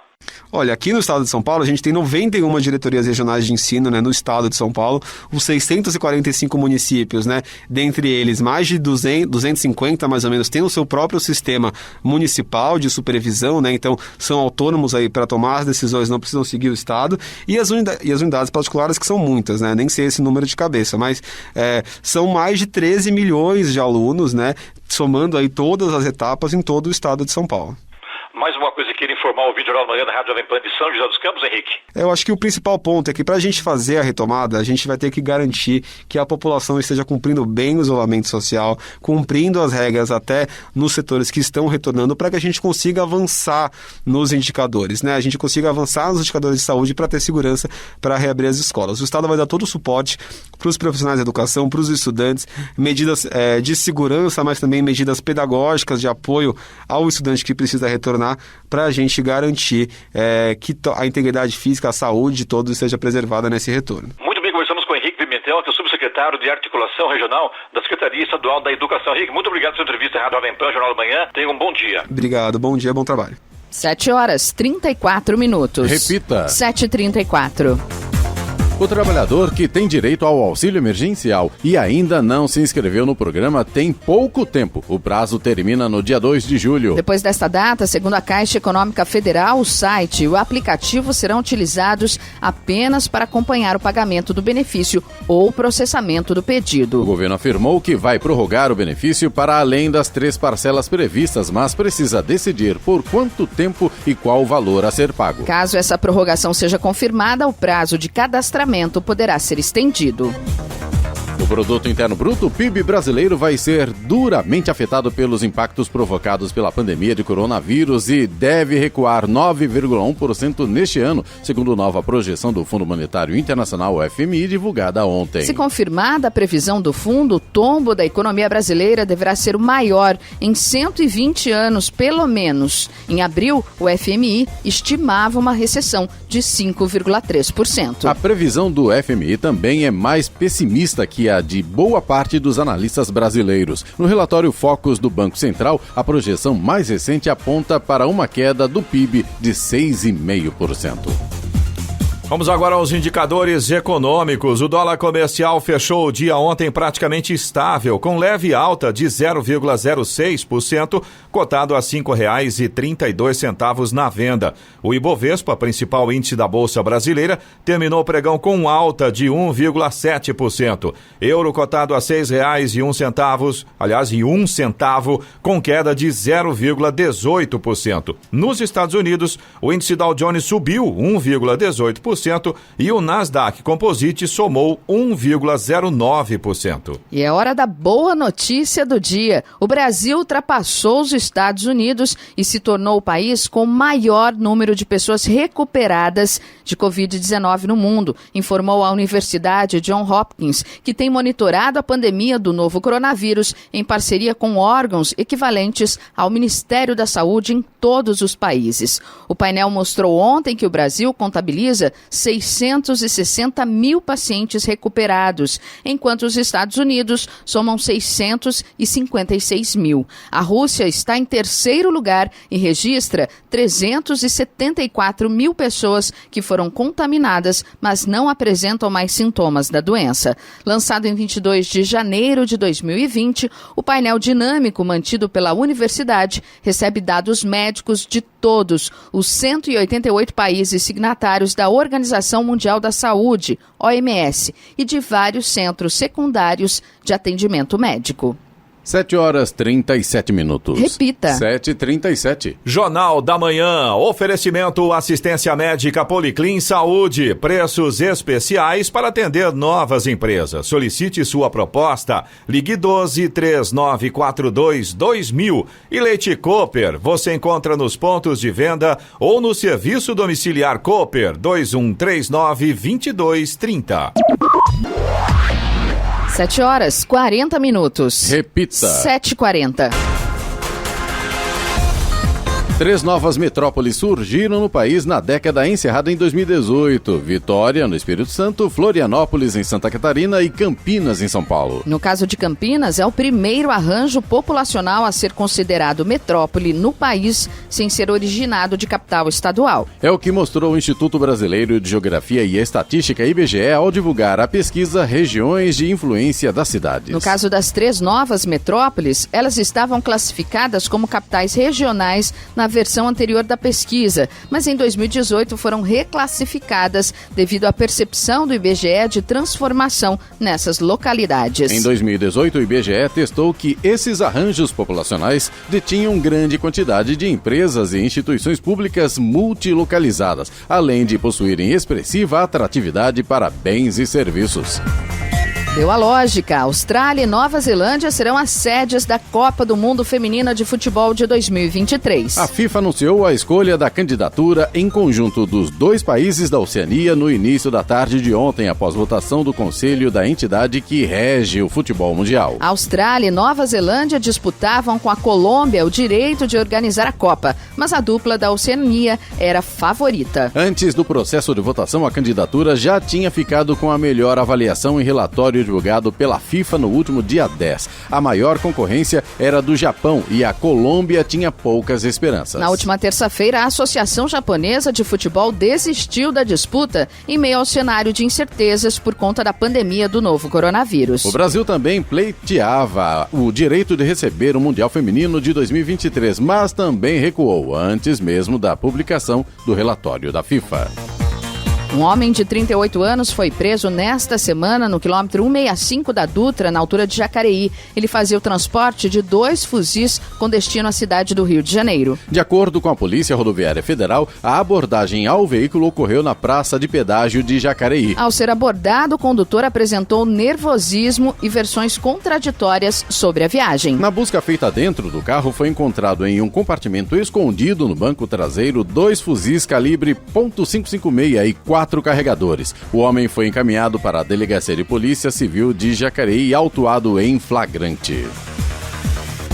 Olha, aqui no estado de São Paulo, a gente tem 91 diretorias regionais de ensino, né, no estado de São Paulo, os 645 municípios, né, dentre eles mais de 250 mais ou menos têm o seu próprio sistema municipal de supervisão, né, então são autônomos aí para tomar as decisões, não precisam seguir o estado, e as unidades particulares, que são muitas, né, nem sei esse número de cabeça, mas são mais de 13 milhões de alunos, né, somando aí todas as etapas em todo o estado de São Paulo. Mais uma coisa que queria informar o vídeo Jornal da Manhã da Rádio Jovem Pan de São José dos Campos, Henrique. Eu acho que o principal ponto é que para a gente fazer a retomada, a gente vai ter que garantir que a população esteja cumprindo bem o isolamento social, cumprindo as regras até nos setores que estão retornando, para que a gente consiga avançar nos indicadores, né? A gente consiga avançar nos indicadores de saúde para ter segurança para reabrir as escolas. O Estado vai dar todo o suporte para os profissionais da educação, para os estudantes, medidas de segurança, mas também medidas pedagógicas de apoio ao estudante que precisa retornar, para a gente garantir que a integridade física, a saúde de todos esteja preservada nesse retorno. Muito bem, conversamos com o Henrique Pimentel, que é o subsecretário de Articulação Regional da Secretaria Estadual da Educação. Henrique, muito obrigado pela sua entrevista à Rádio Jovem Pan, Jornal da Manhã. Tenha um bom dia. Obrigado, bom dia, bom trabalho. 7 horas, 34 minutos. Repita. 7h34. O trabalhador que tem direito ao auxílio emergencial e ainda não se inscreveu no programa tem pouco tempo. O prazo termina no dia 2 de julho. Depois desta data, segundo a Caixa Econômica Federal, o site e o aplicativo serão utilizados apenas para acompanhar o pagamento do benefício ou processamento do pedido. O governo afirmou que vai prorrogar o benefício para além das 3 parcelas previstas, mas precisa decidir por quanto tempo e qual o valor a ser pago. Caso essa prorrogação seja confirmada, o prazo de cadastramento poderá ser estendido. O Produto Interno Bruto, o PIB brasileiro, vai ser duramente afetado pelos impactos provocados pela pandemia de coronavírus e deve recuar 9,1% neste ano, segundo nova projeção do Fundo Monetário Internacional, o FMI, divulgada ontem. Se confirmada a previsão do fundo, o tombo da economia brasileira deverá ser o maior em 120 anos, pelo menos. Em abril, o FMI estimava uma recessão de 5,3%. A previsão do FMI também é mais pessimista que a de boa parte dos analistas brasileiros. No relatório Focus do Banco Central, a projeção mais recente aponta para uma queda do PIB de 6,5%. Vamos agora aos indicadores econômicos. O dólar comercial fechou o dia ontem praticamente estável, com leve alta de 0,06%, cotado a R$ 5,32 na venda. O Ibovespa, principal índice da Bolsa Brasileira, terminou o pregão com alta de 1,7%. Euro cotado a R$ 6,01, aliás, em 1 centavo, com queda de 0,18%. Nos Estados Unidos, o índice Dow Jones subiu 1,18%. E o Nasdaq Composite somou 1,09%. E é hora da boa notícia do dia. O Brasil ultrapassou os Estados Unidos e se tornou o país com o maior número de pessoas recuperadas de Covid-19 no mundo, informou a Universidade Johns Hopkins, que tem monitorado a pandemia do novo coronavírus em parceria com órgãos equivalentes ao Ministério da Saúde em todos os países. O painel mostrou ontem que o Brasil contabiliza 660 mil pacientes recuperados, enquanto os Estados Unidos somam 656 mil. A Rússia está em terceiro lugar e registra 374 mil pessoas que foram contaminadas, mas não apresentam mais sintomas da doença. Lançado em 22 de janeiro de 2020, o painel dinâmico mantido pela universidade recebe dados médicos de todos os 188 países signatários da Organização Mundial da Saúde, OMS, e de vários centros secundários de atendimento médico. 7h37. Repita. 7h37. Jornal da Manhã. Oferecimento assistência médica Policlin Saúde. Preços especiais para atender novas empresas. Solicite sua proposta. Ligue 12-3942-2000. E Leite Cooper. Você encontra nos pontos de venda ou no serviço domiciliar Cooper 2139-2230. 7h40. Repita. 7h40. 3 novas metrópoles surgiram no país na década encerrada em 2018. Vitória, no Espírito Santo, Florianópolis, em Santa Catarina e Campinas, em São Paulo. No caso de Campinas, é o primeiro arranjo populacional a ser considerado metrópole no país sem ser originado de capital estadual. É o que mostrou o Instituto Brasileiro de Geografia e Estatística, IBGE, ao divulgar a pesquisa Regiões de Influência das Cidades. No caso das 3 novas metrópoles, elas estavam classificadas como capitais regionais na versão anterior da pesquisa, mas em 2018 foram reclassificadas devido à percepção do IBGE de transformação nessas localidades. Em 2018, o IBGE testou que esses arranjos populacionais detinham grande quantidade de empresas e instituições públicas multilocalizadas, além de possuírem expressiva atratividade para bens e serviços. Deu a lógica. Austrália e Nova Zelândia serão as sedes da Copa do Mundo Feminina de Futebol de 2023. A FIFA anunciou a escolha da candidatura em conjunto dos 2 países da Oceania no início da tarde de ontem, após votação do Conselho da entidade que rege o futebol mundial. A Austrália e Nova Zelândia disputavam com a Colômbia o direito de organizar a Copa, mas a dupla da Oceania era favorita. Antes do processo de votação, a candidatura já tinha ficado com a melhor avaliação em relatório divulgado pela FIFA no último dia 10. A maior concorrência era do Japão e a Colômbia tinha poucas esperanças. Na última terça-feira, a Associação Japonesa de Futebol desistiu da disputa em meio ao cenário de incertezas por conta da pandemia do novo coronavírus. O Brasil também pleiteava o direito de receber o Mundial Feminino de 2023, mas também recuou antes mesmo da publicação do relatório da FIFA. Um homem de 38 anos foi preso nesta semana no quilômetro 165 da Dutra, na altura de Jacareí. Ele fazia o transporte de 2 fuzis com destino à cidade do Rio de Janeiro. De acordo com a Polícia Rodoviária Federal, a abordagem ao veículo ocorreu na praça de pedágio de Jacareí. Ao ser abordado, o condutor apresentou nervosismo e versões contraditórias sobre a viagem. Na busca feita dentro do carro, foi encontrado em um compartimento escondido no banco traseiro 2 fuzis calibre .556 e 4 carregadores. O homem foi encaminhado para a Delegacia de Polícia Civil de Jacareí e autuado em flagrante.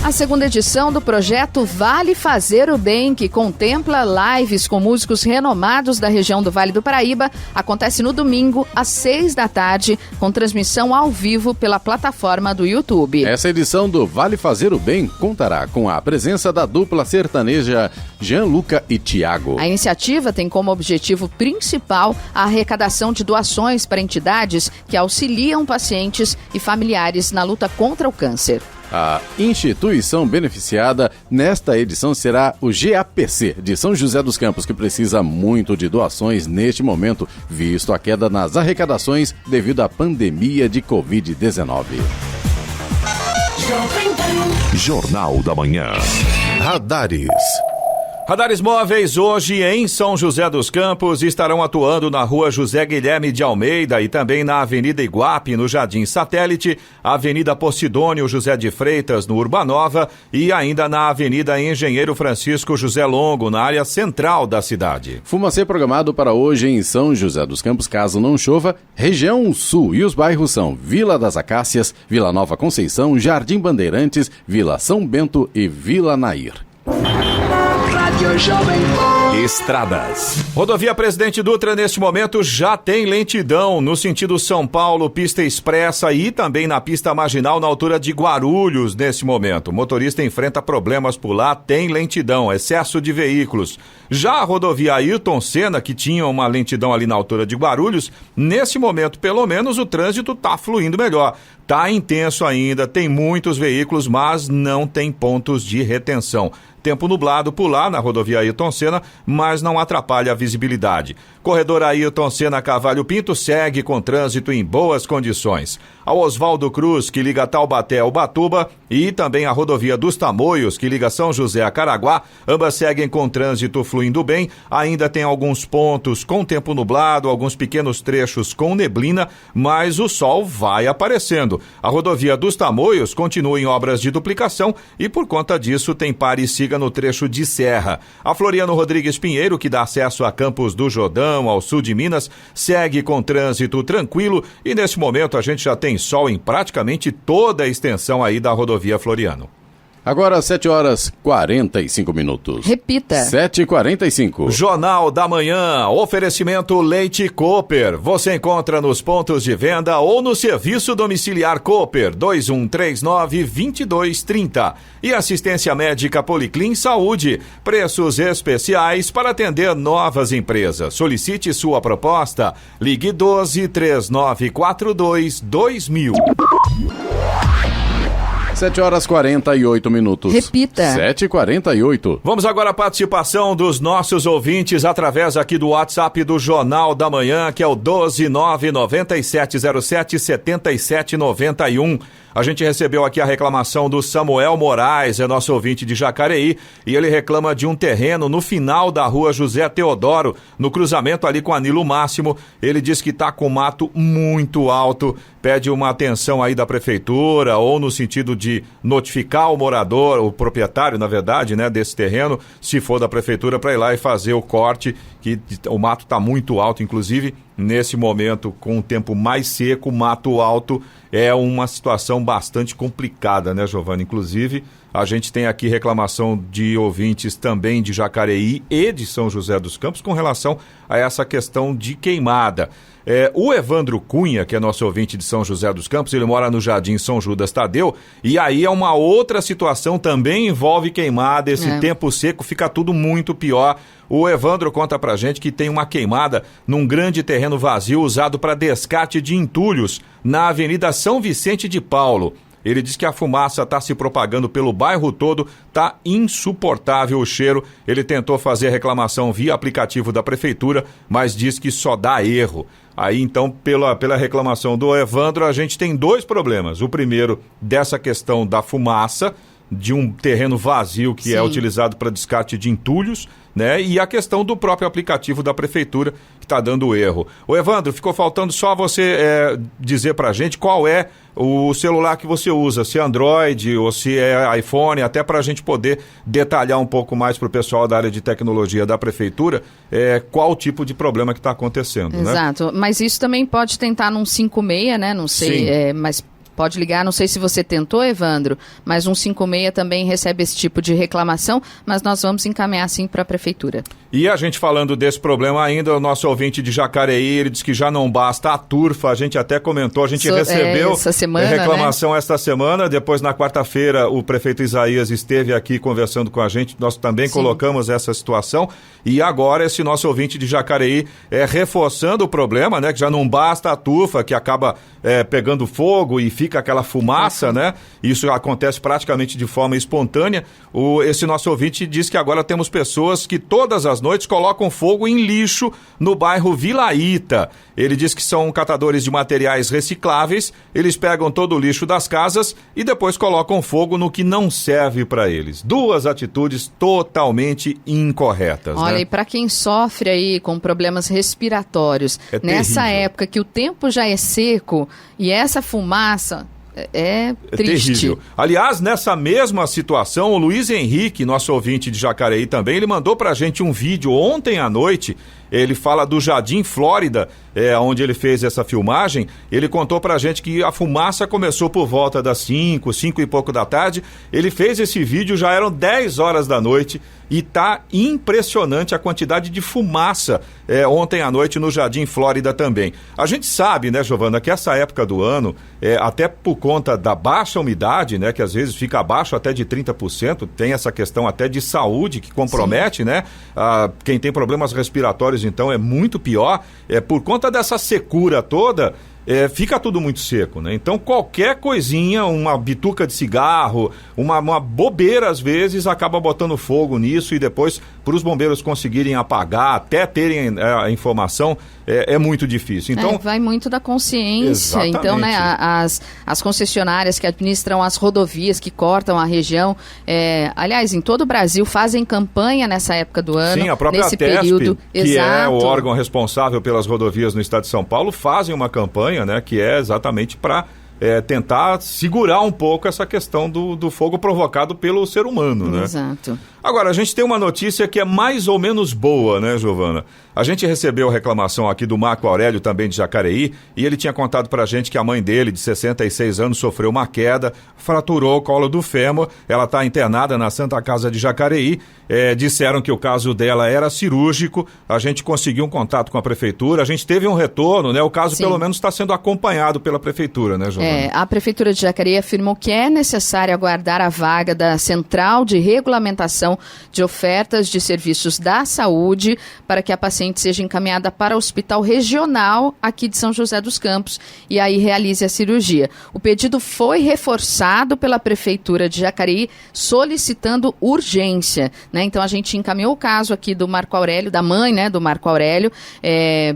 A segunda edição do projeto Vale Fazer o Bem, que contempla lives com músicos renomados da região do Vale do Paraíba, acontece no domingo, às 6 da tarde, com transmissão ao vivo pela plataforma do YouTube. Essa edição do Vale Fazer o Bem contará com a presença da dupla sertaneja Gianluca e Thiago. A iniciativa tem como objetivo principal a arrecadação de doações para entidades que auxiliam pacientes e familiares na luta contra o câncer. A instituição beneficiada nesta edição será o GAPC de São José dos Campos, que precisa muito de doações neste momento, visto a queda nas arrecadações devido à pandemia de Covid-19. Jornal da Manhã. Radares. Radares móveis hoje em São José dos Campos estarão atuando na rua José Guilherme de Almeida e também na Avenida Iguape, no Jardim Satélite, Avenida Posidônio José de Freitas, no Urbanova e ainda na Avenida Engenheiro Francisco José Longo, na área central da cidade. Fumacê programado para hoje em São José dos Campos, caso não chova, região sul, e os bairros são Vila das Acácias, Vila Nova Conceição, Jardim Bandeirantes, Vila São Bento e Vila Nair. Estradas. Rodovia Presidente Dutra, neste momento, já tem lentidão no sentido São Paulo, pista expressa e também na pista marginal na altura de Guarulhos, nesse momento. O motorista enfrenta problemas por lá, tem lentidão, excesso de veículos. Já a rodovia Ayrton Senna, que tinha uma lentidão ali na altura de Guarulhos, nesse momento, pelo menos, o trânsito está fluindo melhor. Está intenso ainda, tem muitos veículos, mas não tem pontos de retenção. Tempo nublado por lá na rodovia Ayrton Senna, mas não atrapalha a visibilidade. Corredor Ayrton Senna Cavalho Pinto segue com trânsito em boas condições. A Oswaldo Cruz, que liga Taubaté ao Ubatuba, e também a rodovia dos Tamoios, que liga São José a Caraguá, ambas seguem com trânsito fluindo bem. Ainda tem alguns pontos com tempo nublado, alguns pequenos trechos com neblina, mas o sol vai aparecendo. A rodovia dos Tamoios continua em obras de duplicação e por conta disso tem pare e siga no trecho de serra. A Floriano Rodrigues Pinheiro, que dá acesso a Campos do Jordão, ao sul de Minas, segue com trânsito tranquilo e neste momento a gente já tem sol em praticamente toda a extensão aí da rodovia Floriano. Agora 7h45. Repita. 7h45. Jornal da Manhã, oferecimento Leite Cooper. Você encontra nos pontos de venda ou no serviço domiciliar Cooper 2139-2230. E assistência médica Policlin Saúde. Preços especiais para atender novas empresas. Solicite sua proposta. Ligue 12-3942-2000. 7h48. Repita. 7h48. Vamos agora à participação dos nossos ouvintes através aqui do WhatsApp do Jornal da Manhã, que é o 12997077791. A gente recebeu aqui a reclamação do Samuel Moraes, é nosso ouvinte de Jacareí, e ele reclama de um terreno no final da rua José Teodoro, no cruzamento ali com a Nilo Máximo. Ele diz que está com mato muito alto, pede uma atenção aí da prefeitura, ou no sentido de notificar o morador, o proprietário, na verdade, né, desse terreno, se for da prefeitura, para ir lá e fazer o corte, que o mato está muito alto, inclusive nesse momento, com o tempo mais seco, mato alto é uma situação bastante complicada, né, Giovana? Inclusive, a gente tem aqui reclamação de ouvintes também de Jacareí e de São José dos Campos com relação a essa questão de queimada. O Evandro Cunha, que é nosso ouvinte de São José dos Campos, ele mora no Jardim São Judas Tadeu, e aí é uma outra situação, também envolve queimada, esse tempo seco fica tudo muito pior. O Evandro conta pra gente que tem uma queimada num grande terreno vazio usado para descarte de entulhos na Avenida São Vicente de Paulo. Ele diz que a fumaça está se propagando pelo bairro todo, está insuportável o cheiro. Ele tentou fazer reclamação via aplicativo da prefeitura, mas diz que só dá erro. Aí então, pela reclamação do Evandro, a gente tem dois problemas. O primeiro, dessa questão da fumaça, de um terreno vazio que é utilizado para descarte de entulhos, né? E a questão do próprio aplicativo da prefeitura que está dando erro. Ô Evandro, ficou faltando só você dizer para a gente qual é o celular que você usa, se é Android ou se é iPhone, até para a gente poder detalhar um pouco mais para o pessoal da área de tecnologia da prefeitura qual o tipo de problema que está acontecendo. Exato, né? Mas isso também pode tentar num 56, né? Não sei, mas... Pode ligar, não sei se você tentou, Evandro, mas 156 também recebe esse tipo de reclamação, mas nós vamos encaminhar sim para a prefeitura. E a gente falando desse problema ainda, o nosso ouvinte de Jacareí, ele diz que já não basta a turfa, a gente até comentou, a gente recebeu essa semana, reclamação esta semana, depois na quarta-feira o prefeito Isaías esteve aqui conversando com a gente, nós também colocamos essa situação, e agora esse nosso ouvinte de Jacareí reforçando o problema, né, que já não basta a turfa, que acaba pegando fogo e fica aquela fumaça, né? Isso acontece praticamente de forma espontânea. Esse nosso ouvinte diz que agora temos pessoas que todas as noites colocam fogo em lixo no bairro Vila Ita. Ele diz que são catadores de materiais recicláveis, eles pegam todo o lixo das casas e depois colocam fogo no que não serve para eles. Duas atitudes totalmente incorretas. Olha, né? E para quem sofre aí com problemas respiratórios, nessa época que o tempo já é seco e essa fumaça é triste. Terrível. Aliás, nessa mesma situação, o Luiz Henrique, nosso ouvinte de Jacareí também, ele mandou pra gente um vídeo ontem à noite. Ele fala do Jardim Flórida, onde ele fez essa filmagem. Ele contou pra gente que a fumaça começou por volta das 5 e pouco da tarde. Ele fez esse vídeo, já eram 10 horas da noite e tá impressionante a quantidade de fumaça ontem à noite no Jardim Flórida também. A gente sabe, né, Giovana, que essa época do ano, até por conta da baixa umidade, né, que às vezes fica abaixo até de 30%, tem essa questão até de saúde que compromete, né? Quem tem problemas respiratórios, então, é muito pior. Por conta dessa secura toda, fica tudo muito seco, né? Então, qualquer coisinha, uma bituca de cigarro, uma bobeira, às vezes, acaba botando fogo nisso e depois, para os bombeiros conseguirem apagar, até terem a informação, é muito difícil. Então, vai muito da consciência. Exatamente. Então, né, as concessionárias que administram as rodovias, que cortam a região, aliás, em todo o Brasil, fazem campanha nessa época do ano. Sim, a própria nesse TESP, período. que Exato. é o órgão responsável pelas rodovias no estado de São Paulo, fazem uma campanha, né, que é exatamente para tentar segurar um pouco essa questão do fogo provocado pelo ser humano, né? Exato. Agora, a gente tem uma notícia que é mais ou menos boa, né, Giovana? A gente recebeu reclamação aqui do Marco Aurélio, também de Jacareí, e ele tinha contado pra gente que a mãe dele, de 66 anos, sofreu uma queda, fraturou o colo do fêmur, ela está internada na Santa Casa de Jacareí, disseram que o caso dela era cirúrgico, a gente conseguiu um contato com a prefeitura, a gente teve um retorno, né? O caso, pelo menos, está sendo acompanhado pela prefeitura, né, Giovana? A prefeitura de Jacareí afirmou que é necessário aguardar a vaga da Central de Regulamentação de Ofertas de Serviços da Saúde para que a paciente seja encaminhada para o Hospital Regional aqui de São José dos Campos e aí realize a cirurgia. O pedido foi reforçado pela prefeitura de Jacareí solicitando urgência, né? Então a gente encaminhou o caso aqui do Marco Aurélio, da mãe, né, do Marco Aurélio,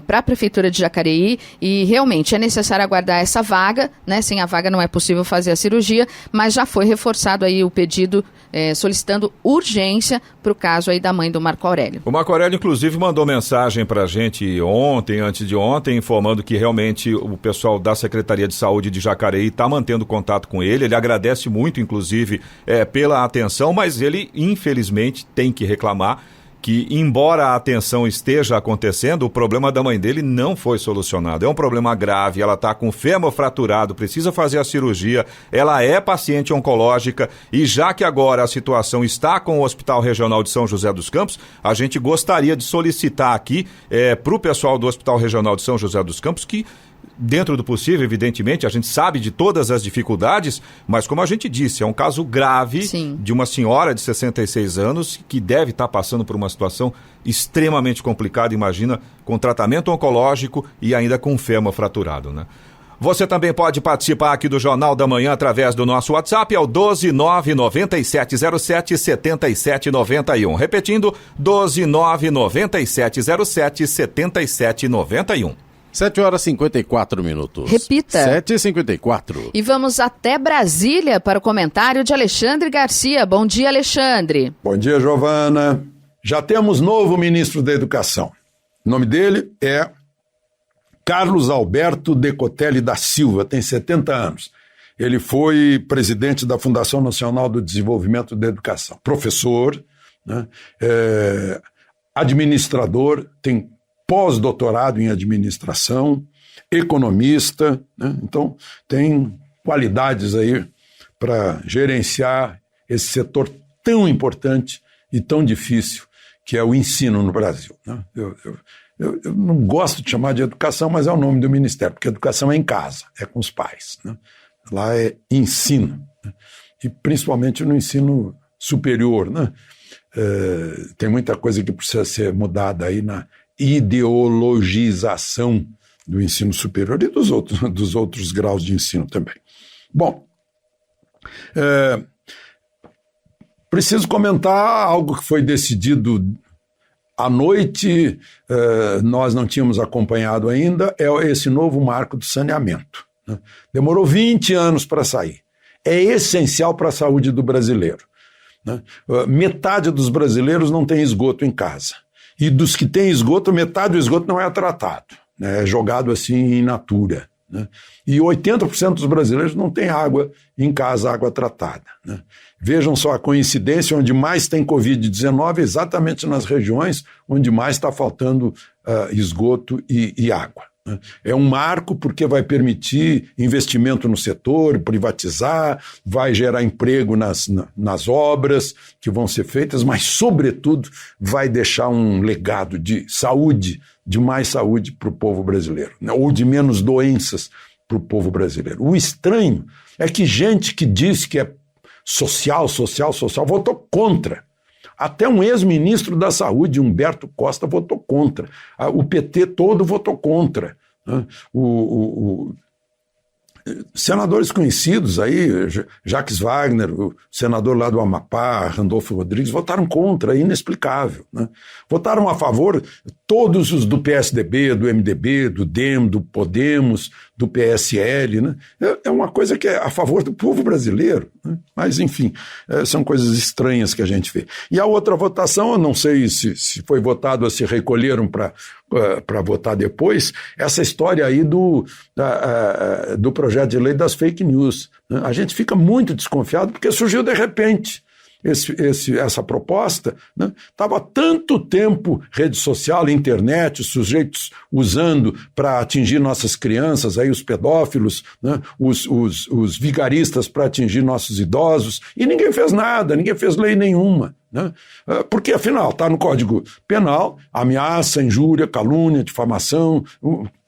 para a prefeitura de Jacareí e realmente é necessário aguardar essa vaga, né? Sem a vaga não é possível fazer a cirurgia, mas já foi reforçado aí o pedido solicitando urgência para o caso aí da mãe do Marco Aurélio. O Marco Aurélio, inclusive, mandou mensagem para a gente ontem, antes de ontem, informando que realmente o pessoal da Secretaria de Saúde de Jacareí está mantendo contato com ele. Ele agradece muito, inclusive, pela atenção, mas ele, infelizmente, tem que reclamar que, embora a atenção esteja acontecendo, o problema da mãe dele não foi solucionado. É um problema grave, ela está com o fêmur fraturado, precisa fazer a cirurgia, ela é paciente oncológica e já que agora a situação está com o Hospital Regional de São José dos Campos, a gente gostaria de solicitar aqui para o pessoal do Hospital Regional de São José dos Campos que, dentro do possível, evidentemente, a gente sabe de todas as dificuldades, mas como a gente disse, é um caso grave Sim. de uma senhora de 66 anos que deve estar passando por uma situação extremamente complicada, imagina, com tratamento oncológico e ainda com fêmur fraturado, né? Você também pode participar aqui do Jornal da Manhã através do nosso WhatsApp, é o 12997077791. Repetindo, 12997077791. 7h54. Repita. 7h54. E vamos até Brasília para o comentário de Alexandre Garcia. Bom dia, Alexandre. Bom dia, Giovana. Já temos novo ministro da Educação. O nome dele é Carlos Alberto Decotelli da Silva, tem 70 anos. Ele foi presidente da Fundação Nacional do Desenvolvimento da Educação. Professor, né? Administrador, tem pós-doutorado em administração, economista, né? Então tem qualidades aí para gerenciar esse setor tão importante e tão difícil que é o ensino no Brasil, né? Eu não gosto de chamar de educação, mas é o nome do ministério, porque educação é em casa, é com os pais, né? Lá é ensino, né? E principalmente no ensino superior, né? Tem muita coisa que precisa ser mudada aí na ideologização do ensino superior e dos outros graus de ensino também. Bom, preciso comentar algo que foi decidido à noite, nós não tínhamos acompanhado ainda, é esse novo marco do saneamento, né? Demorou 20 anos para sair. É essencial para a saúde do brasileiro, né? Metade dos brasileiros não tem esgoto em casa. E dos que têm esgoto, metade do esgoto não é tratado, né? É jogado assim in natura, né? E 80% dos brasileiros não tem água em casa, água tratada, né? Vejam só a coincidência, onde mais tem Covid-19 exatamente nas regiões onde mais está faltando esgoto e água, né? É um marco porque vai permitir investimento no setor, privatizar, vai gerar emprego nas obras que vão ser feitas, mas, sobretudo, vai deixar um legado de saúde, de mais saúde para o povo brasileiro, né? Ou de menos doenças para o povo brasileiro. O estranho é que gente que diz que é social, votou contra. Até um ex-ministro da Saúde, Humberto Costa, votou contra. O PT todo votou contra, né? Senadores conhecidos aí, Jacques Wagner, o senador lá do Amapá, Randolfo Rodrigues, votaram contra, inexplicável, né? Votaram a favor todos os do PSDB, do MDB, do DEM, do Podemos, do PSL, né? É uma coisa que é a favor do povo brasileiro, né? Mas, enfim, são coisas estranhas que a gente vê. E a outra votação, eu não sei se foi votado ou se recolheram para votar depois, essa história aí do projeto de lei das fake news, né? A gente fica muito desconfiado porque surgiu de repente essa proposta, né? Estava há tanto tempo rede social, internet, os sujeitos usando para atingir nossas crianças, aí os pedófilos, né? Os vigaristas para atingir nossos idosos, e ninguém fez nada, ninguém fez lei nenhuma, né? Porque, afinal, está no Código Penal, ameaça, injúria, calúnia, difamação,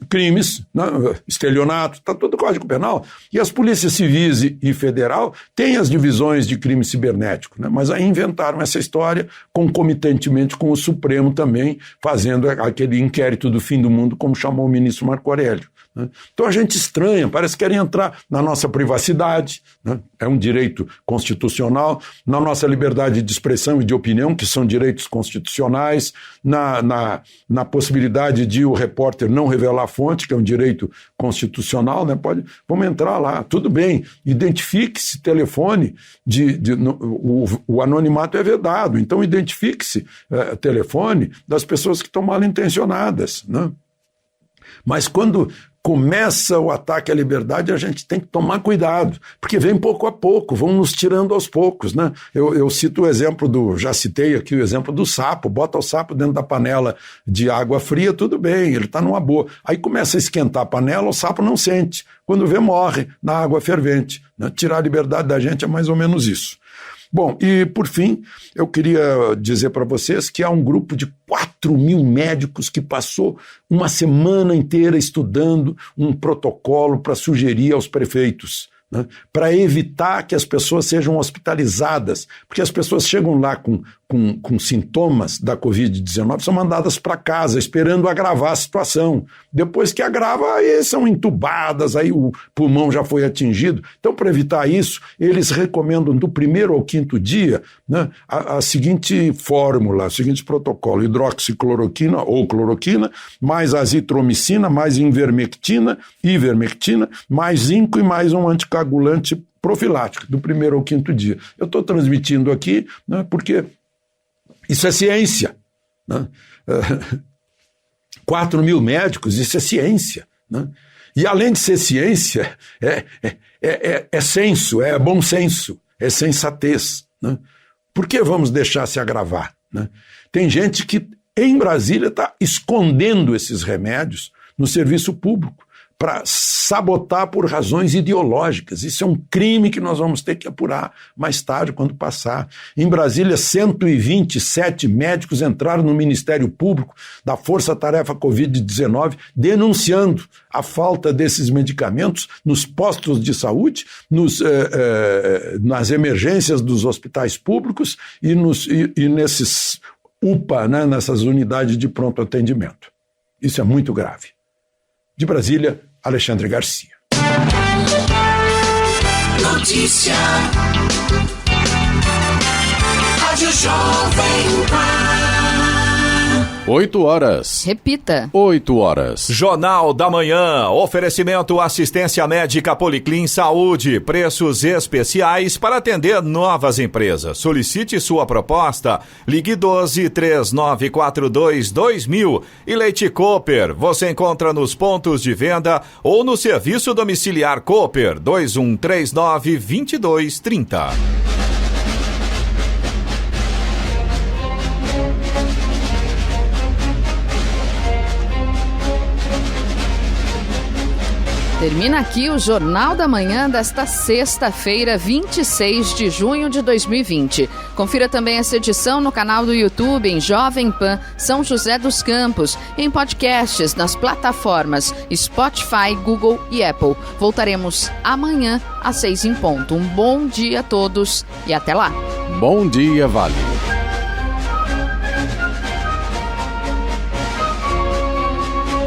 crimes, né? Estelionato, está tudo no Código Penal. E as polícias civis e federal têm as divisões de crime cibernético, né? Mas aí inventaram essa história concomitantemente com o Supremo também fazendo aquele inquérito do fim do mundo, como chamou o ministro Marco Aurélio, né? Então a gente estranha, parece que querem entrar na nossa privacidade, né? É um direito constitucional, na nossa liberdade de expressão e de opinião, que são direitos constitucionais, na possibilidade de o repórter não revelar a fonte, que é um direito constitucional, né? Vamos entrar lá, tudo bem, identifique-se, telefone, o anonimato é vedado, então identifique-se telefone das pessoas que estão mal intencionadas, né? Mas quando começa o ataque à liberdade, a gente tem que tomar cuidado, porque vem pouco a pouco, vão nos tirando aos poucos, né? Eu cito o exemplo já citei aqui o exemplo do sapo, bota o sapo dentro da panela de água fria, tudo bem, ele está numa boa. Aí começa a esquentar a panela, o sapo não sente. Quando vê, morre na água fervente, né? Tirar a liberdade da gente é mais ou menos isso. Bom, e por fim, eu queria dizer para vocês que há um grupo de 4.000 médicos que passou uma semana inteira estudando um protocolo para sugerir aos prefeitos, né, para evitar que as pessoas sejam hospitalizadas, porque as pessoas chegam lá com sintomas da Covid-19, são mandadas para casa, esperando agravar a situação. Depois que agrava, aí são entubadas, aí o pulmão já foi atingido. Então, para evitar isso, eles recomendam do 1º ao 5º dia, né, a seguinte fórmula, o seguinte protocolo: hidroxicloroquina ou cloroquina, mais azitromicina, mais ivermectina, mais zinco e mais um anticoagulante profilático, do 1º ao 5º dia. Eu estou transmitindo aqui, né, porque isso é ciência, né? 4.000 médicos, isso é ciência, né? E além de ser ciência, é senso, é bom senso, é sensatez, né? Por que vamos deixar se agravar, né? Tem gente que em Brasília está escondendo esses remédios no serviço público para sabotar por razões ideológicas. Isso é um crime que nós vamos ter que apurar mais tarde, quando passar. Em Brasília, 127 médicos entraram no Ministério Público da Força Tarefa Covid-19 denunciando a falta desses medicamentos nos postos de saúde, nas emergências dos hospitais públicos e nesses UPA, né, nessas unidades de pronto atendimento. Isso é muito grave. De Brasília, Alexandre Garcia. Notícia. Rádio Jovem Pan. 8 horas. Repita. 8 horas. Jornal da Manhã. Oferecimento assistência médica Policlin Saúde. Preços especiais para atender novas empresas. Solicite sua proposta. Ligue 12-3942-2000. E Leite Cooper. Você encontra nos pontos de venda ou no serviço domiciliar Cooper 2139-2230. Termina aqui o Jornal da Manhã desta sexta-feira, 26 de junho de 2020. Confira também essa edição no canal do YouTube em Jovem Pan São José dos Campos, em podcasts nas plataformas Spotify, Google e Apple. Voltaremos amanhã às 6 em ponto. Um bom dia a todos e até lá. Bom dia, Vale.